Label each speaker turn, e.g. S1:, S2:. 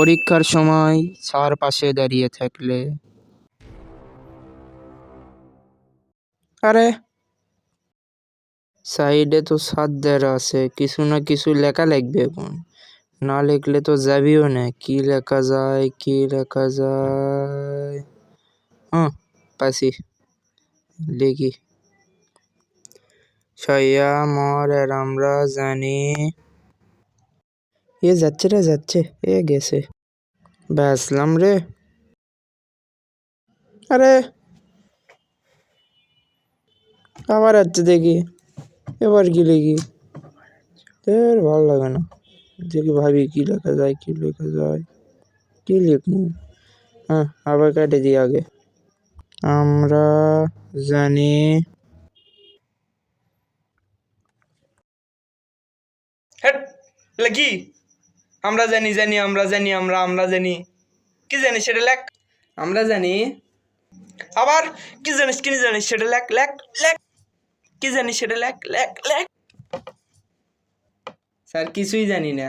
S1: পরীক্ষার সময় স্যার পাশে দাঁড়িয়ে থাকলে। আরে সাইডে তো স্যারদের আছে, কিছু না কিছু লেখা লাগবে এখন, না লিখলে তো যাবিও না। কি লেখা যায়, কি লেখা যায়? পাইছি, লিখি। সইয়া মরের আমরা জানি। এ যাচ্ছে রে, যাচ্ছে, এ গেছে। বাসলাম রে। আরে আবার যাচ্ছে দেখি, এবার কি লিখি? ভালো লাগে না, দেখি ভাবি কি লেখা যায়, কি লেখা যায়, কি লিখবো। আবার কেটে দিই আগে। আমরা জানি। কি আমরা জানি, জানি আমরা জানি, আমরা জানি, কি জানি সেটা লেখ। আমরা জানি, আবার কি জানিস, কি জানিস সেটা লেখ, লেখ লেখ, কি জানিস সেটা লেখ, লেখ লেখ। স্যার কিছুই জানি না।